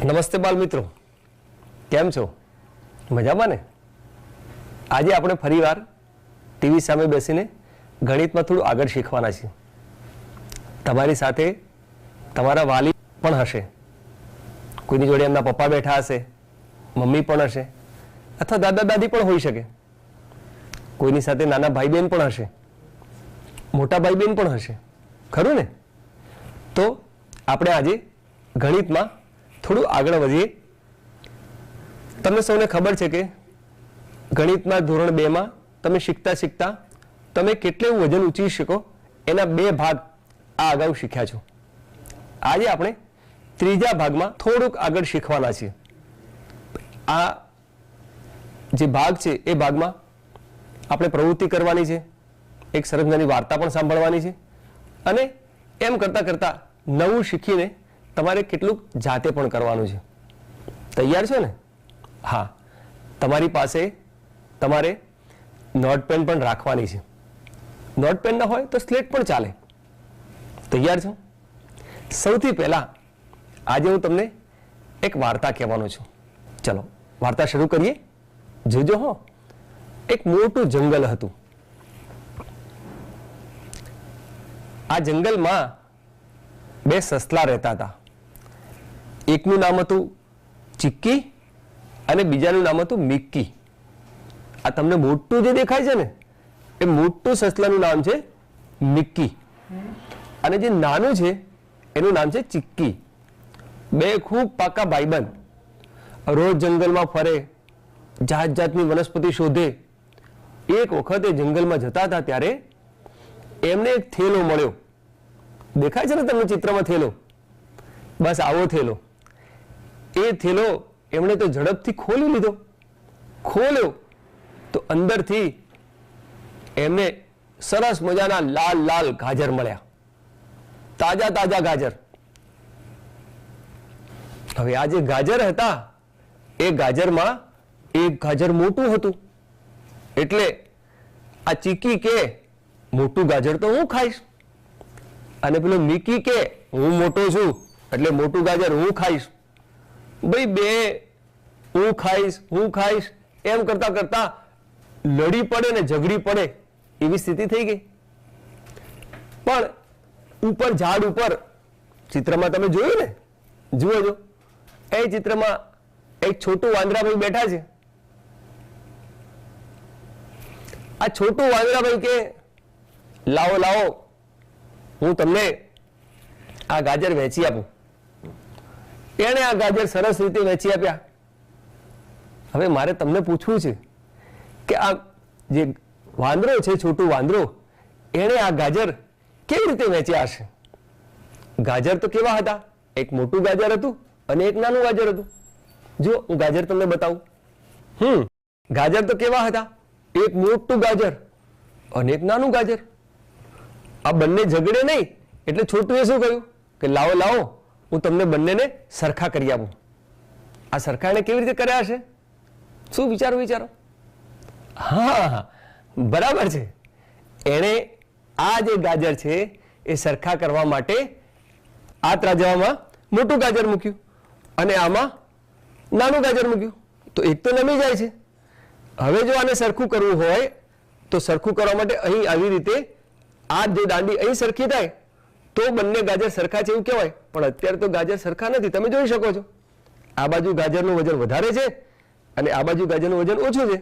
નમસ્તે બાલ મિત્રો, કેમ છો? મજામાં ને? આજે આપણે ફરીવાર ટીવી સામે બેસીને ગણિતમાં થોડું આગળ શીખવાના છીએ. તમારી સાથે તમારા વાલી પણ હશે, કોઈની જોડે એમના પપ્પા બેઠા હશે, મમ્મી પણ હશે, અથવા દાદા દાદી પણ હોઈ શકે. કોઈની સાથે નાના ભાઈ બહેન પણ હશે, મોટા ભાઈ બહેન પણ હશે, ખરું ને? તો આપણે આજે ગણિતમાં થોડું આગળ વધીએ. તમને સૌને ખબર છે કે ગણિતમાં ધોરણ 2 માં તમે શીખતા શીખતા તમે કેટલું વજન ઉંચકી શકો એના 2 ભાગ આ અગાઉ શીખ્યા છો. આજે આપણે ત્રીજા ભાગમાં થોડુંક આગળ શીખવાના છીએ. આ જે ભાગ છે એ ભાગમાં આપણે પ્રવૃત્તિ કરવાની છે, એક સરસ નાની વાર્તા પણ સાંભળવાની છે, અને એમ કરતા કરતા નવું શીખીને તમારે કેટલુંક જાતે પણ કરવાનું છે. તૈયાર છો ને? હા, તમારી પાસે તમારે નોટપેન પણ રાખવાની છે. નોટપેન ના હોય તો સ્લેટ પણ ચાલે. તૈયાર છો? સૌથી પહેલા આજે હું તમને એક વાર્તા કહેવાનો છું. ચલો વાર્તા શરૂ કરીએ. જોજો હો. એક મોટું જંગલ હતું. આ જંગલમાં 2 સસલા રહેતા હતા. એકનું નામ હતું ચિક્કી અને બીજાનું નામ હતું મિક્કી. આ તમને મોટું જે દેખાય છે ને એ મોટું સસલાનું નામ છે મિક્કી, અને જે નાનું છે એનું નામ છે ચિક્કી. 2 ખૂબ પાકા ભાઈબંધ. રોજ જંગલમાં ફરે, જાત જાતની વનસ્પતિ શોધે. એક વખત એ જંગલમાં જતા હતા ત્યારે એમને એક થેલો મળ્યો. દેખાય છે ને તમને ચિત્રમાં થેલો? બસ આવો થેલો. એ થેલો એમણે તો ઝડપથી ખોલી લીધો. ખોલ્યો તો અંદરથી એમને સરસ મજાના લાલ લાલ ગાજર મળ્યા, તાજા તાજા ગાજર. હવે આ જે ગાજર હતા એ ગાજરમાં એક ગાજર મોટું હતું. એટલે આ ચીકી કે મોટું ગાજર તો હું ખાઈશ, અને પેલો મિકી કે હું મોટો છું એટલે મોટું ગાજર હું ખાઈશ. ભાઈ 2 હું ખાઈશ એમ કરતા કરતા લડી પડે ને ઝઘડી પડે એવી સ્થિતિ થઈ ગઈ. પણ ઉપર ઝાડ ઉપર, ચિત્રમાં તમે જોયું ને, જુઓ જો એ ચિત્રમાં એક છોટું વાંદરાભાઈ બેઠા છે. આ છોટું વાંદરાભાઈ કે લાવો લાવો, હું તમને આ ગાજર વેચી આપું. એણે આ ગાજર સરસ રીતે વેચી આપ્યા. હવે મારે તમને પૂછવું છે કે આ જે વાંદરો છે, છોટું વાંદરો, એણે આ ગાજર કેવી રીતે વેચ્યા હશે? ગાજર તો કેવા હતા? એક મોટું ગાજર હતું અને એક નાનું ગાજર હતું. જો હું ગાજર તમને બતાવું. ગાજર તો કેવા હતા? એક મોટું ગાજર અને એક નાનું ગાજર. આ બંને ઝઘડે નહીં એટલે છોટુએ શું કહ્યું કે લાવો લાવો, હું તમને બંનેને સરખા કરી આપું. આ સરખા એને કેવી રીતે કર્યા હશે? શું વિચારો? હા, બરાબર છે. એણે આ જે ગાજર છે એ સરખા કરવા માટે આ ત્રાજવામાં મોટું ગાજર મૂક્યું અને આમાં નાનું ગાજર મૂક્યું, તો એક તો નમી જાય છે. હવે જો આને સરખું કરવું હોય તો સરખું કરવા માટે અહીં આવી રીતે આ જે દાંડી અહીં સરખી થાય તો બંને ગાજર સરખા છે એવું કહેવાય. પણ અત્યારે તો ગાજર સરખા નથી, તમે જોઈ શકો છો. આ બાજુ ગાજરનું વજન વધારે છે અને આ બાજુ ગાજરનું વજન ઓછું છે.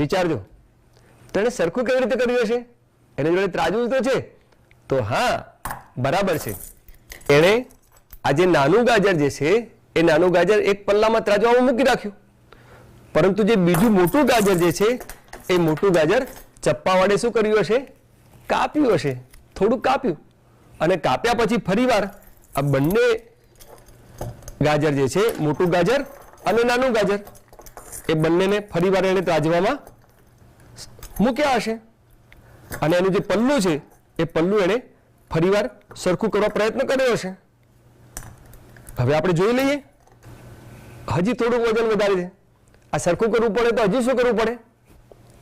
વિચારજો, તેણે સરખું કેવી રીતે કર્યું હશે? એની જોડે ત્રાજવું તો છે. તો હા, બરાબર છે. એણે આ જે નાનું ગાજર જે છે એ નાનું ગાજર એક પલ્લામાં ત્રાજવામાં મૂકી રાખ્યું, પરંતુ જે બીજું મોટું ગાજર જે છે એ મોટું ગાજર ચપ્પા વડે શું કર્યું હશે? કાપ્યું હશે. થોડું કાપ્યું અને કાપ્યા પછી ફરીવાર આ બંને ગાજર જે છે, મોટું ગાજર અને નાનું ગાજર, એ બંનેને ફરીવાર એને ત્રાજવામાં મૂક્યા હશે. અને એનું જે પલ્લું છે એ પલ્લું એને ફરીવાર સરખું કરવા પ્રયત્ન કર્યો હશે. હવે આપણે જોઈ લઈએ. હજી થોડું વજન વધારે છે. આ સરખું કરવું પડે તો હજી શું કરવું પડે?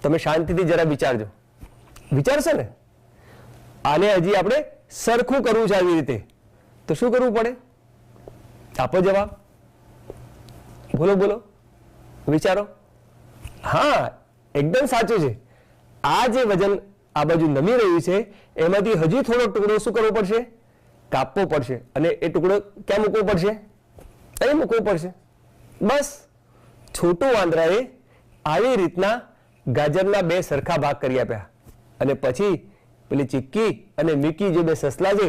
તમે શાંતિથી જરા વિચારજો. વિચારશો ને? આને હજી આપણે સરખું કરવું છે આવી રીતે, તો શું કરવું પડે? આપો જવાબ. બોલો બોલો, વિચારો. હા, એકદમ સાચું છે. આ જે વજન આ બાજુ નમી રહ્યું છે એમાંથી હજી થોડો ટુકડો શું કરવો પડશે? કાપવો પડશે. અને એ ટુકડો ક્યાં મૂકવો પડશે? અહીં મૂકવો પડશે. બસ. છોટું વાંદરાએ આવી રીતના ગાજરના બે સરખા ભાગ કરી આપ્યા અને પછી પેલી ચિક્કી અને મિકી જે બે સસલા છે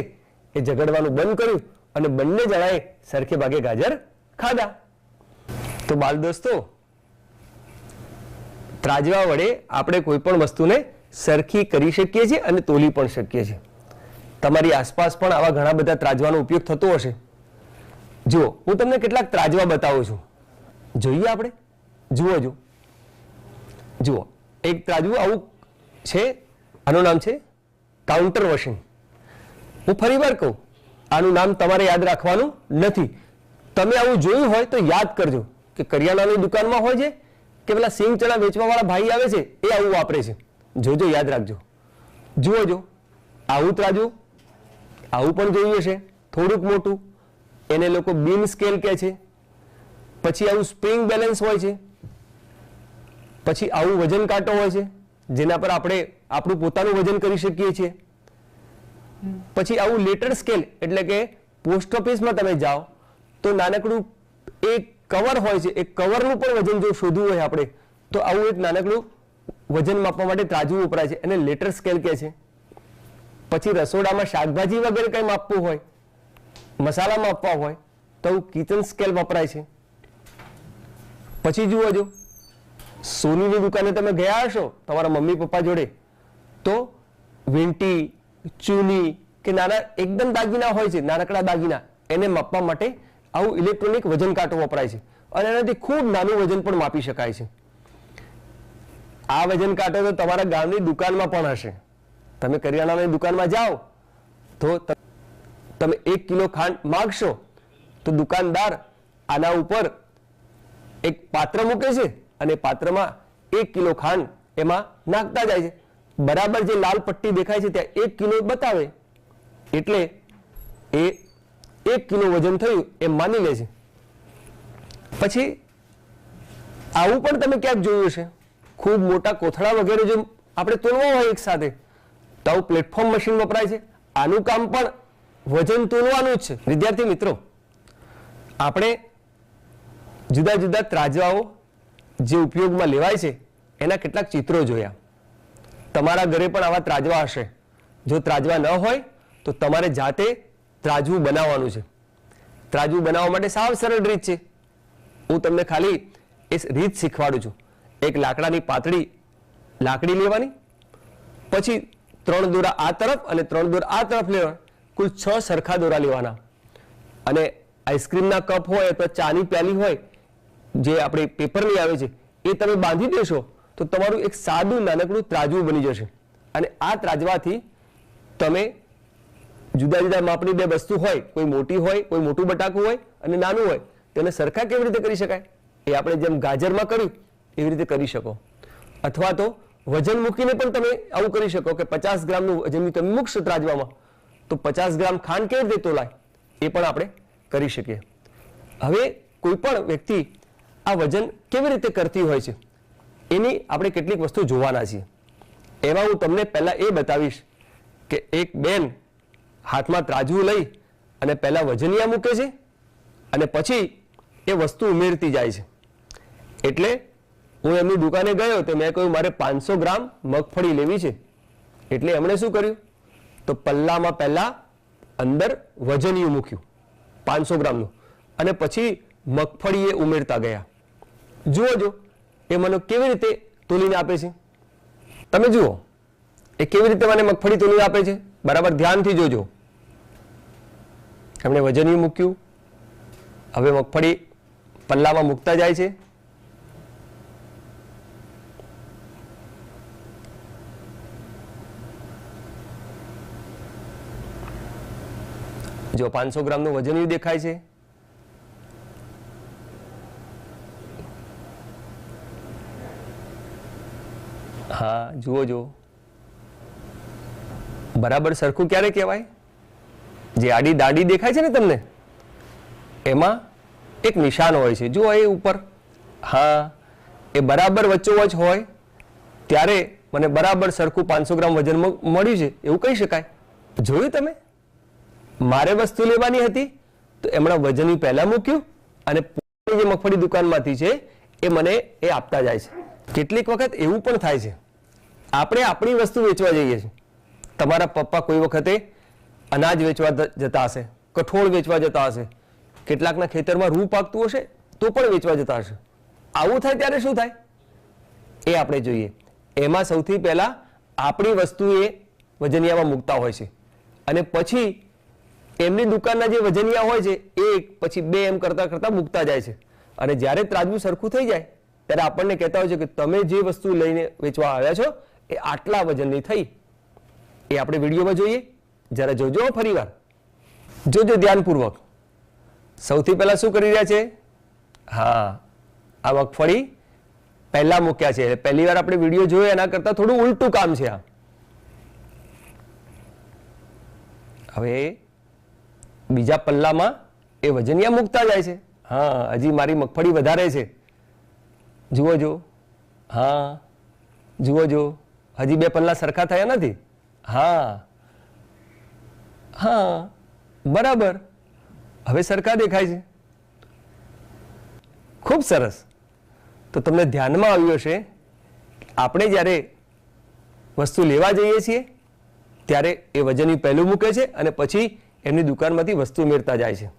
એ ઝઘડવાનું બંધ કર્યું અને બંને જણાએ સરખે ભાગે ગાજર ખાધા. તો બાળ દોસ્તો, ત્રાજવા વડે આપણે કોઈ પણ વસ્તુને સરખી કરી શકીએ છીએ અને તોલી પણ શકીએ છીએ. તમારી આસપાસ પણ આવા ઘણા બધા ત્રાજવાનો ઉપયોગ થતો હશે. જુઓ, હું તમને કેટલાક ત્રાજવા બતાવું છું. જોઈએ આપણે. જુઓ, જુઓ, એક ત્રાજવું આવું છે. આનું નામ છે કાઉન્ટર વોશિંગ. હું ફરી વાર કહું, આનું નામ તમારે યાદ રાખવાનું નથી. તમે આવું જોયું હોય તો યાદ કરજો કે કરિયાણાની દુકાનમાં હોય છે કે પેલા સિંગ ચણા વેચવા વાળા ભાઈ આવે છે એ આવું વાપરે છે. જોજો, યાદ રાખજો. જુઓ, આવું ત્રાજવું આવું પણ જોયું હશે, થોડુંક મોટું. એને લોકો બીમ સ્કેલ કહે છે. પછી આવું સ્પ્રિંગ બેલેન્સ હોય છે. પછી આવું વજન કાંટો હોય છે જેના પર આપણે આપણું પોતાનું વજન કરી શકીએ છીએ. પછી આવું લેટર સ્કેલ, એટલે કે પોસ્ટ ઓફિસમાં તમે જાઓ તો નાનકડું એક કવર હોય છે. એ કવરનું પણ વજન જો શોધવું હોય આપણે તો આવું એક નાનકડું વજન માપવા માટે ત્રાજવું વપરાય છે, એને લેટર સ્કેલ કહે છે. પછી રસોડામાં શાકભાજી વગેરે કંઈ માપવું હોય, મસાલા માપવા હોય તો આવું કિચન સ્કેલ વપરાય છે. પછી જુઓ, સોનીની દુકાને તમે ગયા હશો તમારા મમ્મી પપ્પા જોડે તો વીંટી, ચૂની કે નાના એકદમ દાગીના હોય છે, નાનકડા દાગીના, એને માપવા માટે આવું ઇલેક્ટ્રોનિક વજન કાંટો વપરાય છે અને એનાથી ખૂબ નાનું વજન પણ માપી શકાય છે. આ વજન કાંટો તો તમારા ગામની દુકાનમાં પણ હશે. તમે કરિયાણાની દુકાનમાં જાઓ તો તમે 1 કિલો ખાંડ માંગશો તો દુકાનદાર આના ઉપર એક પાત્ર મૂકે છે અને પાત્રમાં 1 કિલો ખાંડ એમાં નાખતા જાય છે. બરાબર જે લાલ પટ્ટી દેખાય છે ત્યાં 1 કિલો બતાવે એટલે એ 1 કિલો વજન થયું એમ માની લે છે. પછી આવું પણ તમે ક્યાંક જોયું છે, ખૂબ મોટા કોથળા વગેરે જો આપણે તોલવા હોય એક સાથે તો આવું પ્લેટફોર્મ મશીન વપરાય છે. આનું કામ પણ વજન તોલવાનું જ છે. વિદ્યાર્થી મિત્રો, આપણે જુદા જુદા ત્રાજવાઓ જે ઉપયોગમાં લેવાય છે એના કેટલાક ચિત્રો જોયા. તમારા ઘરે પણ આવા ત્રાજવા હશે. જો ત્રાજવા ન હોય તો તમારે જાતે ત્રાજવું બનાવવાનું છે. ત્રાજવું બનાવવા માટે સાવ સરળ રીત છે. હું તમને ખાલી એ રીત શીખવાડું છું. એક લાકડાની પાતળી લાકડી લેવાની, પછી 3 દોરા આ તરફ અને 3 દોરા આ તરફ લેવા, કુલ 6 સરખા દોરા લેવાના. અને આઈસ્ક્રીમના કપ હોય અથવા ચાની પ્યાલી હોય જે આપણે પેપરની આવે છે એ તમે બાંધી દેશો તો તમારું એક સાદું નાનકડું ત્રાજવું બની જશે. અને આ ત્રાજવાથી તમે જુદા જુદા માપની બે વસ્તુ હોય, કોઈ મોટી હોય, કોઈ મોટું બટાકું હોય અને નાનું હોય, તેને સરખા કેવી રીતે કરી શકાય એ આપણે જેમ ગાજરમાં કર્યું એવી રીતે કરી શકો. અથવા તો વજન મૂકીને પણ તમે આવું કરી શકો કે 50 ગ્રામનું વજન તમે મૂકશો ત્રાજવામાં તો 50 ગ્રામ ખાંડ કેવી રીતે તોલાય એ પણ આપણે કરી શકીએ. હવે કોઈ પણ વ્યક્તિ આ વજન કેવી રીતે કરતી હોય છે એની આપણે કેટલીક વસ્તુ જોવાના છીએ. એમાં હું તમને પહેલા એ બતાવીશ કે એક બેન હાથમાં ત્રાજવું લઈ અને પહેલા વજનિયા મૂકે છે અને પછી એ વસ્તુ ઉમેરતી જાય છે. એટલે હું એમની દુકાને ગયો તો મેં કહ્યું મારે 500 ગ્રામ મગફળી લેવી છે. એટલે એમણે શું કર્યું તો પલ્લામાં પહેલા અંદર વજનિયું મૂક્યું 500 ગ્રામનું અને પછી મગફળી એ ઉમેરતા ગયા. જુઓ એ મને કેવી રીતે તોલીને આપે છે. તમે જુઓ એ કેવી રીતે મને મગફળી તોલીને આપે છે. બરાબર ધ્યાનથી જોજો. એમણે વજનિયું મૂક્યું, હવે મગફળી પલ્લામાં મૂકતા જાય છે. જો 500 ગ્રામનું વજનિયું દેખાય છે. હા જુઓ બરાબર સરખું ક્યારે કહેવાય? જે આડી દાંડી દેખાય છે ને તમને એમાં એક નિશાન હોય છે, જુઓ એ ઉપર, હા, એ બરાબર વચ્ચોવચ હોય ત્યારે મને બરાબર સરખું 500 ગ્રામ વજન મળ્યું છે એવું કહી શકાય. જોયું તમે? મારે વસ્તુ લેવાની હતી તો એમણે વજન પહેલા મૂક્યું અને જે મગફળી દુકાનમાંથી છે એ મને એ આપતા જાય છે. કેટલીક વખત એવું પણ થાય છે, આપણે આપણી વસ્તુ વેચવા જઈએ છીએ. તમારા પપ્પા કોઈ વખતે અનાજ વેચવા જતા હશે, કઠોળ વેચવા જતા હશે, કેટલાકના ખેતરમાં રૂ પાકતું હશે તો પણ વેચવા જતા હશે. આવું થાય ત્યારે શું થાય એ આપણે જોઈએ. એમાં સૌથી પહેલા આપણી વસ્તુ એ વજનિયામાં મૂકતા હોય છે અને પછી એમની દુકાનના જે વજનિયા હોય છે એક પછી બે એમ કરતા કરતા મૂકતા જાય છે અને જ્યારે ત્રાજવું સરખું થઈ જાય ત્યારે આપણને કહેતા હોય છે કે તમે જે વસ્તુ લઈને વેચવા આવ્યા છો એ આટલા વજનની થઈ. એ આપણે વિડીયોમાં જોઈએ, જરા જોજો ફરીવાર, જોજો ધ્યાનપૂર્વક. સૌથી પહેલા શું કરી રહ્યા છે? હા, આ મગફળી પહેલા મૂક્યા છે. પહેલી વાર આપણે વિડીયો જોયો એના કરતા થોડું ઉલટું કામ છે આ. હવે બીજા પલ્લામાં એ વજનિયા મૂકતા જાય છે. હા, હજી મારી મગફળી વધારે છે, જુઓ જો, હા જુઓ જો, હજી બે પલ્લા સરખા થયા નથી. હા હા, બરાબર, હવે સરખા દેખાય છે. ખૂબ સરસ. તો તમને ધ્યાનમાં આવ્યું હશે, આપણે જ્યારે વસ્તુ લેવા જઈએ છીએ ત્યારે એ વજન પહેલું મૂકે છે અને પછી એમની દુકાનમાંથી વસ્તુ મેળતા જાય છે.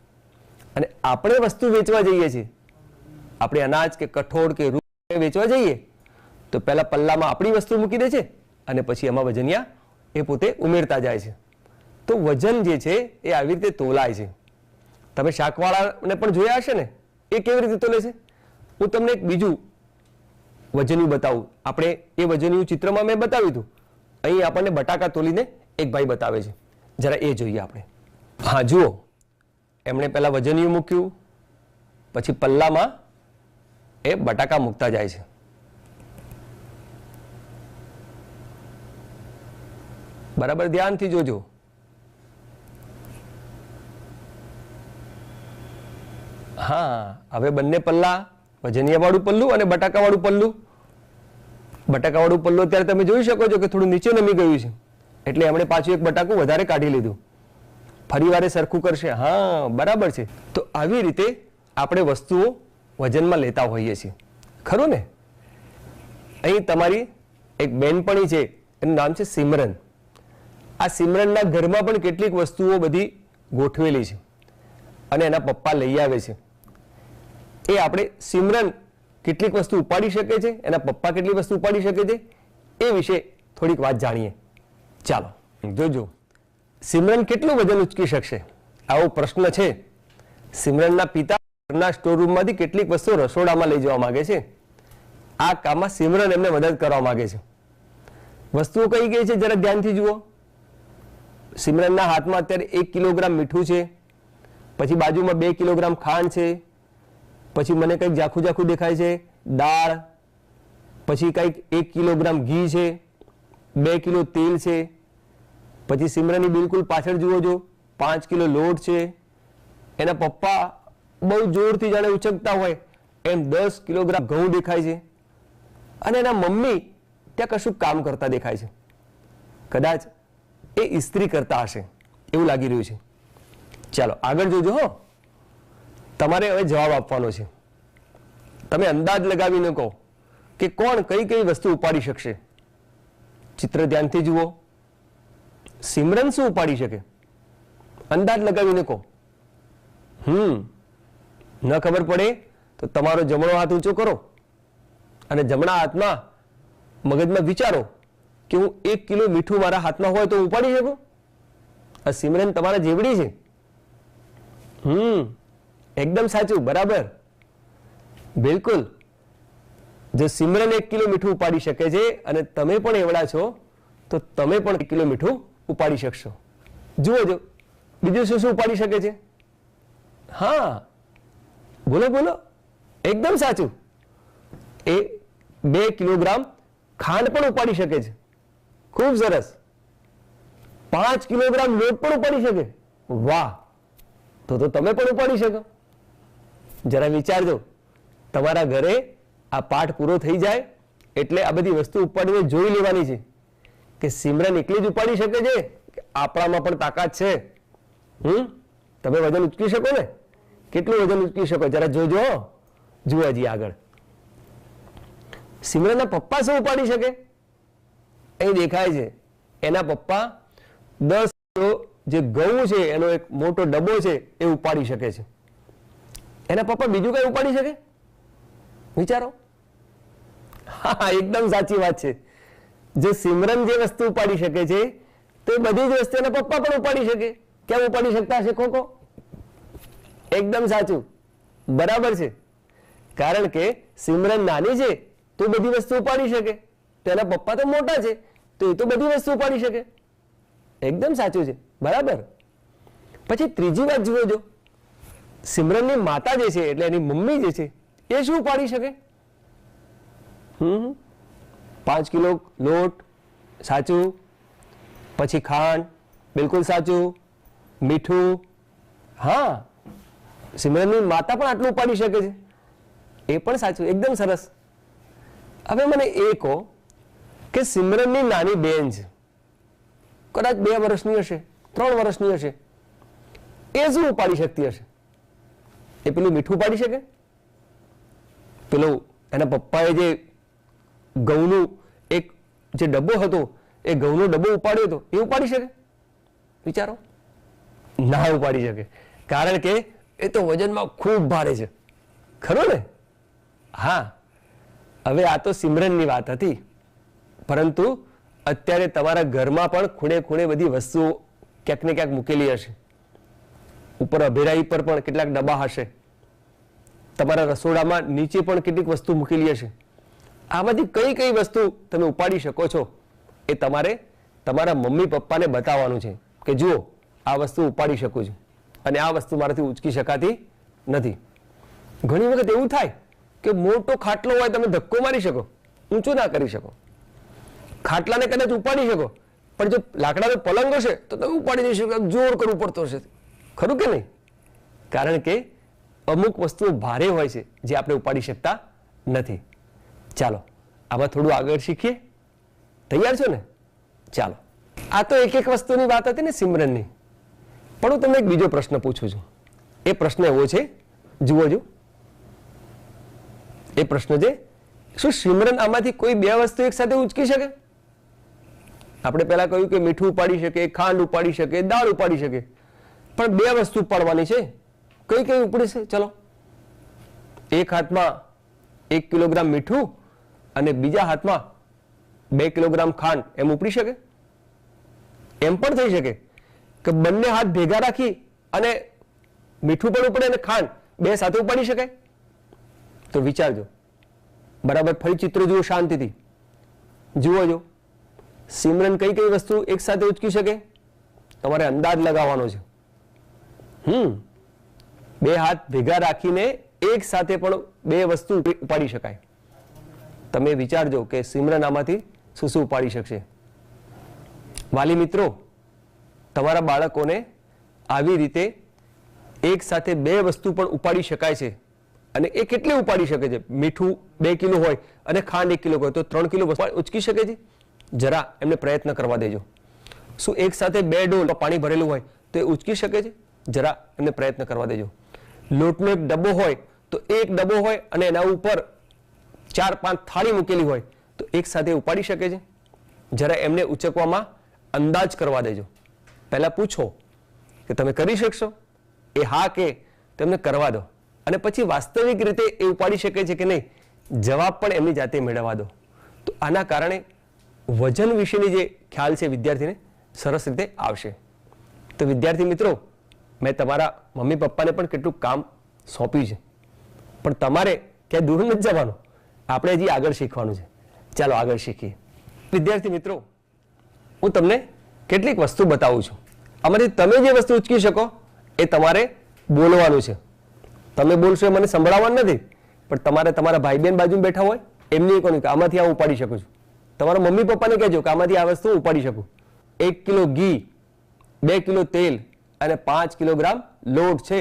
અને આપણે વસ્તુ વેચવા જઈએ છીએ, આપણે અનાજ કે કઠોળ કે રૂ વેચવા જઈએ તો પહેલા પલ્લામાં આપણી વસ્તુ મૂકી દે છે અને પછી એમાં વજનિયા એ પોતે ઉમેરતા જાય છે. તો વજન જે છે એ આવી રીતે તોલાય છે. તમે શાકવાળાને પણ જોયા હશે ને, એ કેવી રીતે તોલે છે? હું તમને એક બીજું વજનિયું બતાવું. આપણે એ વજનિયું ચિત્રમાં મેં બતાવ્યું હતું. અહીં આપણને બટાકા તોલીને એક ભાઈ બતાવે છે, જરા એ જોઈએ આપણે. હા જુઓ, એમણે પહેલા વજનિયું મૂક્યું, પછી પલ્લામાં એ બટાકા મૂકતા જાય છે. બરાબર ધ્યાનથી જોજો. હા, હવે બંને પલ્લા, વજનિયા વાળું પલ્લું અને બટાકા વાળું પલ્લું. બટાકા વાળું પલ્લું અત્યારે તમે જોઈ શકો છો કે થોડું નીચે નમી ગયું છે, એટલે એમણે પાછું એક બટાકું વધારે કાઢી લીધું. ફરી વારે સરખું કરશે. હા, બરાબર છે. તો આવી રીતે આપણે વસ્તુઓ વજનમાં લેતા હોઈએ છીએ, ખરું ને? અહીં તમારી એક બેનપણી છે, એનું નામ છે સિમરન. આ સિમરનના ઘરમાં પણ કેટલીક વસ્તુઓ બધી ગોઠવેલી છે અને એના પપ્પા લઈ આવે છે. એ આપણે સિમરન કેટલીક વસ્તુ ઉપાડી શકે છે, એના પપ્પા કેટલી વસ્તુ ઉપાડી શકે છે, એ વિશે થોડીક વાત જાણીએ. ચાલો જોજો, સિમરન કેટલું વજન ઉચકી શકશે? આવો પ્રશ્ન છે. સિમરનના પિતા ઘરના સ્ટોરરૂમમાંથી કેટલીક વસ્તુ રસોડામાં લઈ જવા માંગે છે. આ કામમાં સિમરન એમને મદદ કરવા માંગે છે. વસ્તુઓ કઈ ગઈ છે જરા ધ્યાનથી જુઓ. સિમરનના હાથમાં અત્યારે 1 કિલોગ્રામ મીઠું છે, પછી બાજુમાં 2 કિલોગ્રામ ખાંડ છે, પછી મને કંઈક ઝાખું ઝાખું દેખાય છે દાળ, પછી કંઈક 1 કિલોગ્રામ ઘી છે, 2 કિલો તેલ છે, પછી સિમરનની બિલકુલ પાછળ જુઓ જો 5 કિલો લોટ છે. એના પપ્પા બહુ જોરથી જાણે ઉચકતા હોય એમ 10 કિલોગ્રામ ઘઉં દેખાય છે અને એના મમ્મી ત્યાં કશું કામ કરતા દેખાય છે. કદાચ એ ઇસ્ત્રી કરતા હશે એવું લાગી રહ્યું છે. ચાલો આગળ જોજો. હો, તમારે હવે જવાબ આપવાનો છે. તમે અંદાજ લગાવીને કહો કે કોણ કઈ કઈ વસ્તુ ઉપાડી શકશે. ચિત્ર ધ્યાનથી જુઓ. સિમરન શું ઉપાડી શકે? અંદાજ લગાવીને કહો. ન ખબર પડે તો તમારો જમણો હાથ ઊંચો કરો અને જમણા હાથમાં મગજમાં વિચારો કે હું 1 કિલો મીઠું મારા હાથમાં હોય તો ઉપાડી શકું? આ સિમરન તમારા જેવડી છે. એકદમ સાચું, બરાબર, બિલકુલ. જો સિમરન 1 કિલો મીઠું ઉપાડી શકે છે અને તમે પણ એવડા છો તો તમે પણ 1 કિલો મીઠું ઉપાડી શકશો. જુઓ જો બીજું શું શું ઉપાડી શકે છે? હા, બોલો બોલો, એકદમ સાચું. એ 2 કિલોગ્રામ ખાંડ પણ ઉપાડી શકે છે. ખૂબ સરસ. 5 કિલોગ્રામ લોટ પણ ઉપાડી શકે. વાહ, તો તમે પણ ઉપાડી શકો. જરા વિચારજો, તમારા ઘરે આ પાઠ પૂરો થઈ જાય એટલે આ બધી વસ્તુ ઉપાડીને જોઈ લેવાની છે કે સિમરન એકલી જ ઉપાડી શકે છે કે આપણામાં પણ તાકાત છે. તમે વજન ઉચકી શકો ને? કેટલું વજન ઉચકી શકો જરા જોજો. જુઓ હજી આગળ, સિમરનના પપ્પા શું ઉપાડી શકે? અહીં દેખાય છે એના પપ્પા 10 કિલો જે ઘઉં છે એનો એક મોટો ડબ્બો છે એ ઉપાડી શકે છે. એના પપ્પા બીજું કઈ ઉપાડી શકે? વિચારો. હા, એકદમ સાચી વાત છે. જે સિમરન જે વસ્તુ ઉપાડી શકે છે તે બધી જ વસ્તુ એના પપ્પા પણ ઉપાડી શકે. કેમ ઉપાડી શકતા હશે ખોખો? એકદમ સાચું, બરાબર છે. કારણ કે સિમરન નાની છે તો બધી વસ્તુ ઉપાડી શકે, તેના પપ્પા તો મોટા છે તો એ તો બધી વસ્તુ ઉપાડી શકે. એકદમ સાચું છે, બરાબર. પછી ત્રીજી વાત જુઓ, જો સિમરનની માતા જે છે એટલે એની મમ્મી જે છે એ શું ઉપાડી શકે? 5 કિલો લોટ, સાચું. પછી ખાંડ, બિલકુલ સાચું. મીઠું, હા, સિમરનની માતા પણ આટલું ઉપાડી શકે છે, એ પણ સાચું, એકદમ સરસ. હવે મને એ કહો કે સિમરનની નાની બેન છે, કદાચ 2 વર્ષની હશે, 3 વર્ષની હશે, એ શું ઉપાડી શકતી હશે? એ પેલું મીઠું ઉપાડી શકે? પેલું એના પપ્પાએ જે ઘઉંનું એક જે ડબ્બો હતો એ ઘઉંનો ડબ્બો ઉપાડ્યો હતો એ ઉપાડી શકે? વિચારો. ના ઉપાડી શકે, કારણ કે એ તો વજનમાં ખૂબ ભારે છે, ખરું ને? હા. હવે આ તો સિમરનની વાત હતી, પરંતુ અત્યારે તમારા ઘરમાં પણ ખૂણે ખૂણે બધી વસ્તુઓ ક્યાંક ને ક્યાંક મૂકેલી હશે. ઉપર અભેરાઈ પર પણ કેટલાક ડબ્બા હશે, તમારા રસોડામાં નીચે પણ કેટલીક વસ્તુ મૂકેલી હશે. આ બધી કઈ કઈ વસ્તુ તમે ઉપાડી શકો છો એ તમારે તમારા મમ્મી પપ્પાને બતાવવાનું છે કે જુઓ આ વસ્તુ ઉપાડી શકું છું અને આ વસ્તુ મારાથી ઉચકી શકાતી નથી. ઘણી વખત એવું થાય કે મોટો ખાટલો હોય, તમે ધક્કો મારી શકો, ઊંચું ના કરી શકો. ખાટલાને કદાચ ઉપાડી શકો, પણ જો લાકડાનો પલંગ હશે તો તમે ઉપાડી નહીં શકો, જોર કરવું પડતો હશે, ખરું કે નહીં? કારણ કે અમુક વસ્તુઓ ભારે હોય છે જે આપણે ઉપાડી શકતા નથી. ચાલો આમાં થોડું આગળ શીખીએ. તૈયાર છો ને? ચાલો. આ તો એક એક વસ્તુની વાત હતી ને સિમરનની, પણ હું તમને એક બીજો પ્રશ્ન પૂછું છું. એ પ્રશ્ન એવો છે, જુઓ જો એ પ્રશ્ન છે, શું સિમરન આમાંથી કોઈ 2 વસ્તુ એક સાથે ઉચકી શકે? આપણે પહેલા કહ્યું કે મીઠું ઉપાડી શકે, ખાંડ ઉપાડી શકે, દાળ ઉપાડી શકે, પણ 2 વસ્તુ ઉપાડવાની છે. કઈ કઈ ઉપડી છે? ચલો, એક હાથમાં 1 કિલોગ્રામ મીઠું અને બીજા હાથમાં 2 કિલોગ્રામ ખાંડ, એમ ઉપડી શકે? એમ પણ થઈ શકે કે બંને હાથ ભેગા રાખી અને મીઠું પણ ઉપડે અને ખાંડ 2 સાથે ઉપાડી શકાય? તો વિચારજો, બરાબર. ફરી ચિત્ર જુઓ શાંતિથી. જુઓ જો સિમરન કઈ કઈ વસ્તુ એક સાથે ઉચકી શકે? તમારે અંદાજ લગાવવાનો છે. 2 હાથ ભેગા રાખીને એક સાથે પણ 2 વસ્તુ ઉપાડી શકાય. તમે વિચારજો કે સિમરન આમાંથી શું શું ઉપાડી શકશે. વાલી મિત્રો, તમારા બાળકોને આવી રીતે એક સાથે 2 વસ્તુ પણ ઉપાડી શકાય છે. અને એ કેટલી ઉપાડી શકે છે? મીઠું 2 કિલો હોય અને ખાંડ 1 કિલો હોય તો 3 કિલો ઉચકી શકે છે? જરા એમને પ્રયત્ન કરવા દેજો. શું એક સાથે 2 ડોલ પાણી ભરેલું હોય તો એ ઉચકી શકે છે? જરા એમને પ્રયત્ન કરવા દેજો. લોટનો એક ડબ્બો હોય તો એક ડબ્બો હોય અને એના ઉપર 4-5 થાળી મૂકેલી હોય તો એક સાથે ઉપાડી શકે છે? જરા એમને ઉચકવામાં અંદાજ કરવા દેજો. પહેલા પૂછો કે તમે કરી શકશો? એ હા કે તેમને કરવા દો અને પછી વાસ્તવિક રીતે એ ઉપાડી શકે છે કે નહીં જવાબ પણ એમની જાતે મેળવવા દો. તો આના કારણે વજન વિશેની જે ખ્યાલ છે વિદ્યાર્થીને સરસ રીતે આવશે. તો વિદ્યાર્થી મિત્રો, મેં તમારા મમ્મી પપ્પાને પણ કેટલું કામ સોંપ્યું છે, પણ તમારે ક્યાંય દૂર નથી જવાનું, આપણે હજી આગળ શીખવાનું છે. ચાલો આગળ શીખીએ. વિદ્યાર્થી મિત્રો, હું તમને કેટલીક વસ્તુ બતાવું છું. આમાંથી તમે જે વસ્તુ ઉચકી શકો એ તમારે બોલવાનું છે. તમે બોલશો એ મને સંભળાવવાનું નથી, પણ તમારે તમારા ભાઈ બહેન બાજુમાં બેઠા હોય એમને કહ્યું કે આમાંથી આ ઉપાડી શકું છું. તમારા મમ્મી પપ્પાને કહેજો કે આમાંથી આ વસ્તુ ઉપાડી શકું. 1 કિલો ઘી, 2 કિલો તેલ અને 5 કિલોગ્રામ લોટ છે.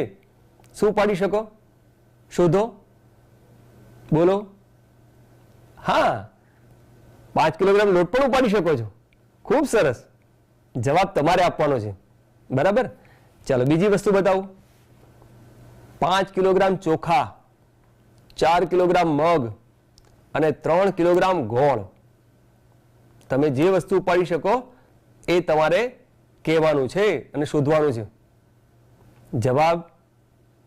શું ઉપાડી શકો? શોધો, બોલો. હા, 5 કિલોગ્રામ લોટ પણ ઉપાડી શકો છો. ખૂબ સરસ, જવાબ તમારે આપવાનો છે. બરાબર. ચાલો બીજી વસ્તુ બતાવું. 5 કિલોગ્રામ ચોખા, 4 કિલોગ્રામ મગ અને 3 કિલોગ્રામ ગોળ. તમે જે વસ્તુ ઉપાડી શકો એ તમારે કહેવાનું છે અને શોધવાનું છે. જવાબ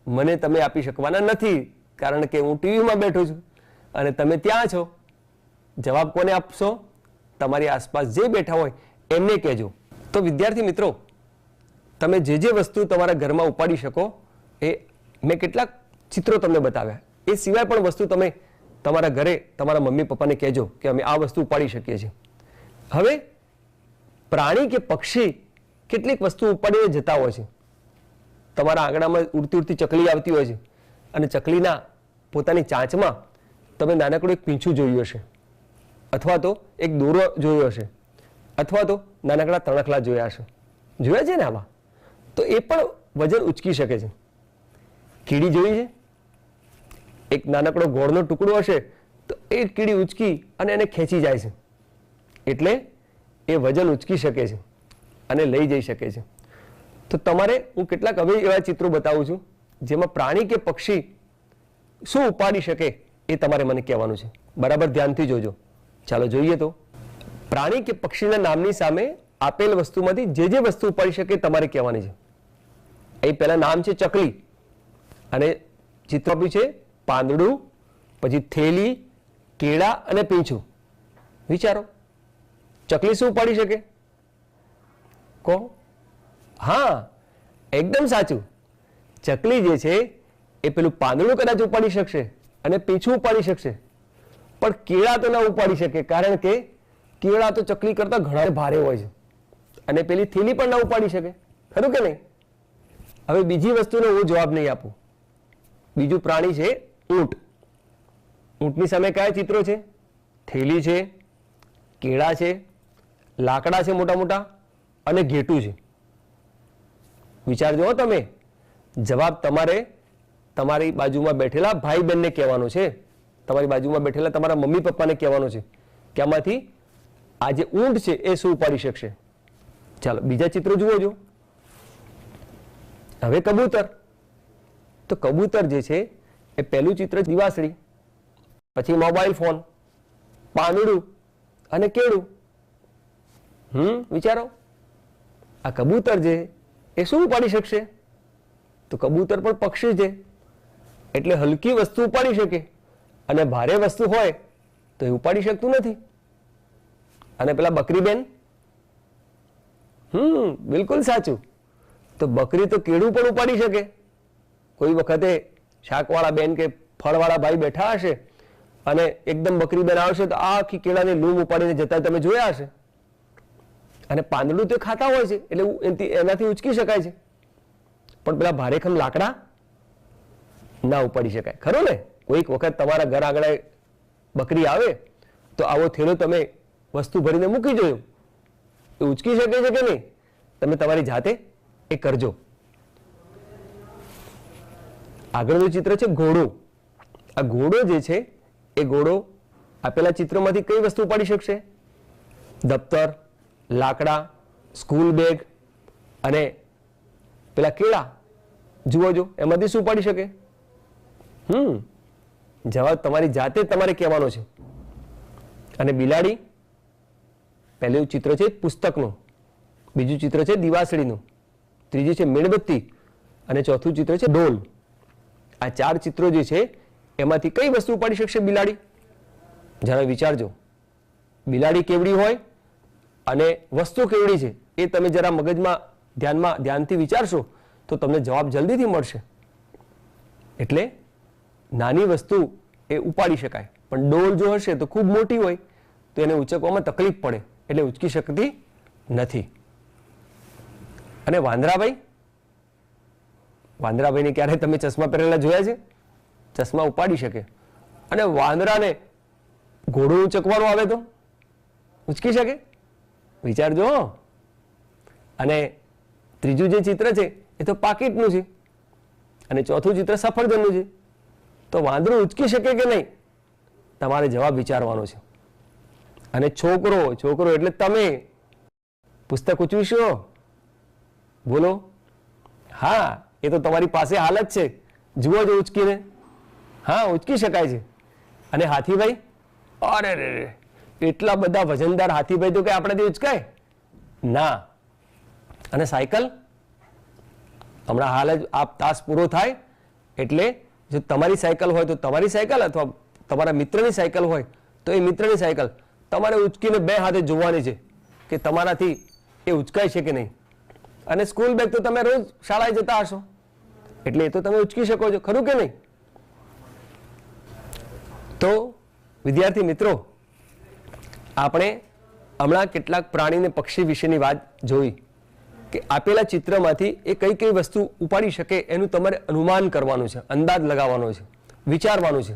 મને તમે આપી શકવાના નથી, કારણ કે હું ટીવીમાં બેઠો છું અને તમે ત્યાં છો. જવાબ કોને આપશો? તમારી આસપાસ જે બેઠા હોય એમને કહેજો. તો વિદ્યાર્થી મિત્રો, તમે જે જે વસ્તુ તમારા ઘરમાં ઉપાડી શકો એ મેં કેટલાક ચિત્રો તમને બતાવ્યા. એ સિવાય પણ વસ્તુ તમે તમારા ઘરે તમારા મમ્મી પપ્પાને કહેજો કે અમે આ વસ્તુ ઉપાડી શકીએ છીએ. હવે પ્રાણી કે પક્ષી કેટલીક વસ્તુ ઉપાડીને જતા હોય છે. તમારા આંગણામાં ઉડતી ઉડતી ચકલી આવતી હોય છે અને ચકલીના પોતાની ચાંચમાં તમે નાનકડું એક પીંછું જોયું હશે, અથવા તો એક દોરો જોયો હશે, અથવા તો નાનકડા તણખલા જોયા હશે. જોયા છે ને આવા? તો એ પણ વજન ઉચકી શકે છે. કીડી જોઈ છે? એક નાનકડો ગોળનો ટુકડો હશે તો એ કીડી ઉચકી અને એને ખેંચી જાય છે, એટલે એ વજન ઉચકી શકે છે અને લઈ જઈ શકે છે. તો તમારે હું કેટલાક હવે એવા ચિત્રો બતાવું છું જેમાં પ્રાણી કે પક્ષી શું ઉપાડી શકે એ તમારે મને કહેવાનું છે. બરાબર ધ્યાનથી જોજો. ચાલો જોઈએ. તો પ્રાણી કે પક્ષીના નામની સામે આપેલ વસ્તુમાંથી જે જે વસ્તુ ઉપાડી શકે તમારે કહેવાની છે. અહીં પહેલા નામ છે ચકલી અને ચિત્ર આપ્યું છે પાંદડું, પછી થેલી, કેળા અને પીંછું. વિચારો, ચકલી શું ઉપાડી શકે? કહો. હા, એકદમ સાચું. ચકલી જે છે એ પેલું પાંદડું કદાચ ઉપાડી શકશે અને પીંછું ઉપાડી શકશે, પણ કેળા તો ના ઉપાડી શકે, કારણ કે કેળા તો ચકલી કરતા ઘણા ભારે હોય છે. અને પેલી થેલી પણ ના ઉપાડી શકે, ખરું કે નહીં? હવે બીજી વસ્તુનો હું જવાબ નહીં આપું. બીજું પ્રાણી છે ઊંટ. ઊંટની સામે કયા ચિત્રો છે? થેલી છે, કેળા છે, લાકડા છે મોટા મોટા અને ઘેટું છે. વિચારજો તમે. જવાબ તમારે તમારી બાજુમાં બેઠેલા ભાઈ બહેનને કહેવાનો છે, તમારી બાજુમાં બેઠેલા તમારા મમ્મી પપ્પાને કહેવાનો છે કે આમાંથી આ જે ઊંટ છે એ શું ઉપાડી શકશે. ચાલો બીજા ચિત્રો જુઓ છો. હવે કબૂતર. તો કબૂતર જે છે એ પહેલું ચિત્ર દિવાસળી, પછી મોબાઈલ ફોન, પાંદડું અને કેળું. વિચારો, આ કબૂતર જે એ શું ઉપાડી શકશે? તો કબૂતર પણ પક્ષી છે, એટલે હલકી વસ્તુ ઉપાડી શકે, અને ભારે વસ્તુ હોય તો એ ઉપાડી શકતું નથી. અને પેલા બકરી બેન, બિલકુલ સાચું. તો બકરી તો કેળું પણ ઉપાડી શકે. કોઈ વખતે શાકવાળા બેન કે ફળવાળા ભાઈ બેઠા હશે અને એકદમ બકરી બેન આવશે તો આખી કેળાની લૂમ ઉપાડીને જતા તમે જોયા હશે. અને પાંદડું તો ખાતા હોય છે એટલે એનાથી ઉચકી શકાય છે, પણ પેલા ભારેખમ લાકડા ના ઉપાડી શકાય, ખરું ને? કોઈક વખત તમારા ઘર આગળ બકરી આવે તો આવો થેલો તમે વસ્તુ ભરીને મૂકી જોયો, એ ઉચકી શકે છે કે નહીં? તમે તમારી જાતે એ કરજો. આગળનું ચિત્ર છે ઘોડો. આ ઘોડો જે છે એ ઘોડો આપેલા ચિત્રોમાંથી કઈ વસ્તુ ઉપાડી શકશે? દફતર, લાકડા, સ્કૂલ બેગ અને પેલા કેળા. જુઓ જો, એમાંથી શું ઉપાડી શકે? જવાબ તમારી જાતે તમારે કહેવાનો છે. અને બિલાડી, પહેલું ચિત્ર છે પુસ્તકનું, બીજું ચિત્ર છે દિવાસળીનું, ત્રીજું છે મીણબત્તી અને ચોથું ચિત્ર છે ડોલ. આ 4 ચિત્રો જે છે એમાંથી કઈ વસ્તુ ઉપાડી શકશે બિલાડી? જરા વિચારજો. બિલાડી કેવડી હોય અને વસ્તુ કેવડી છે એ તમે જરા મગજમાં ધ્યાનથી વિચારશો તો તમને જવાબ જલ્દીથી મળશે. એટલે નાની વસ્તુ એ ઉપાડી શકાય, પણ ડોલ જો હશે તો ખૂબ મોટી હોય તો એને ઉચકવામાં તકલીફ પડે, એટલે ઉચકી શકતી નથી. અને વાંદરાભાઈને ક્યારે તમે ચશ્મા પહેરેલા જોયા છે? ચશ્મા ઉપાડી શકે. અને વાંદરાને ઘોડો ઉચકવાનો આવે તો ઉચકી શકે? વિચારજો. અને ત્રીજું જે ચિત્ર છે એ તો પાકીટનું છે, અને ચોથું ચિત્ર સફરજનનું છે. તો વાંદરું ઉચકી શકે કે નહીં, તમારે જવાબ વિચારવાનો છે. અને છોકરો એટલે તમે પુસ્તક ઉચવીશો? બોલો. હા, એ તો તમારી પાસે હાલત છે, જુઓ જો ઉચકીને. હા, ઉચકી શકાય છે. અને હાથીભાઈ, અરે રે, એટલા બધા વજનદાર હાથીભાઈ તો કઈ આપણાથી ઉચકાય ના. અને સાયકલ, હમણાં હાલ જ આ તાસ પૂરો થાય એટલે જો તમારી સાયકલ હોય તો તમારી સાયકલ, અથવા તમારા મિત્રની સાયકલ હોય તો એ મિત્રની સાયકલ તમારે ઉચકીને બે હાથે જોવાની છે કે તમારાથી એ ઉચકાય છે કે નહીં. અને સ્કૂલ બેગ તો તમે રોજ શાળાએ જતા હશો એટલે એ તો તમે ઉચકી શકો છો, ખરું કે નહીં? તો વિદ્યાર્થી મિત્રો, આપણે હમણાં કેટલાક પ્રાણી અને પક્ષી વિશેની વાત જોઈ કે આપેલા ચિત્રમાંથી એ કઈ કઈ વસ્તુ ઉપાડી શકે એનું તમારે અનુમાન કરવાનું છે, અંદાજ લગાવવાનો છે, વિચારવાનું છે.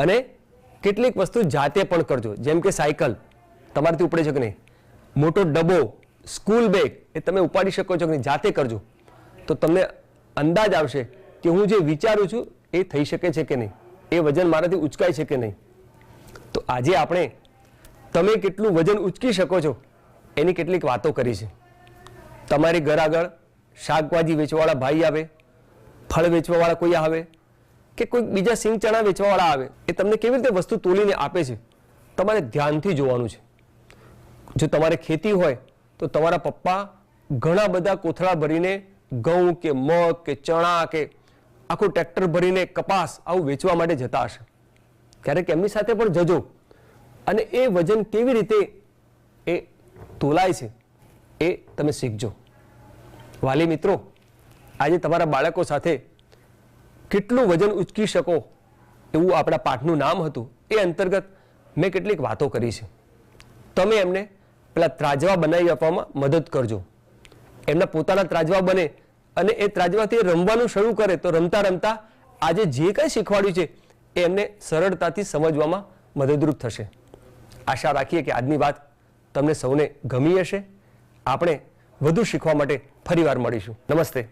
અને કેટલીક વસ્તુ જાતે પણ કરજો, જેમ કે સાયકલ તમારાથી ઉપડે છે કે નહીં, મોટો ડબ્બો, સ્કૂલ બેગ એ તમે ઉપાડી શકો છો કે નહીં, જાતે કરજો. તો તમને અંદાજ આવશે કે હું જે વિચારું છું એ થઈ શકે છે કે નહીં, એ વજન મારાથી ઉચકાય છે કે નહીં. તો આજે આપણે તમે કેટલું વજન ઉચકી શકો છો એની કેટલીક વાતો કરી છે. તમારી ઘર આગળ શાકભાજી વેચવાવાળા ભાઈ આવે, ફળ વેચવાવાળા કોઈ આવે, કે કોઈ બીજા સિંગ ચણા વેચવાવાળા આવે, એ તમને કેવી રીતે વસ્તુ તોલીને આપે છે તમારે ધ્યાનથી જોવાનું છે. જો તમારે ખેતી હોય તો તમારા પપ્પા ઘણા બધા કોથળા ભરીને ઘઉં કે મગ કે ચણા કે આખું ટ્રેક્ટર ભરીને કપાસ આવું વેચવા માટે જતા હશે. ક્યારેક એમની સાથે પણ જજો અને એ વજન કેવી રીતે એ તોલાય છે એ તમે શીખજો. વાલી મિત્રો, આજે તમારા બાળકો સાથે કેટલું વજન ઉચકી શકો એવું આપણા પાઠનું નામ હતું. એ અંતર્ગત મેં કેટલીક વાતો કરી છે. તમે એમને પેલા ત્રાજવા બનાવી આપવામાં મદદ કરજો. એમના પોતાના ત્રાજવા બને અને એ ત્રાજવાથી રમવાનું શરૂ કરે તો રમતા રમતા આજે જે કંઈ શીખવાડ્યું છે એ એમને સરળતાથી સમજવામાં મદદરૂપ થશે. આશા રાખીએ કે આજની વાત તમને સૌને ગમી હશે. આપણે વધુ શીખવા માટે ફરીવાર મળીશું. નમસ્તે.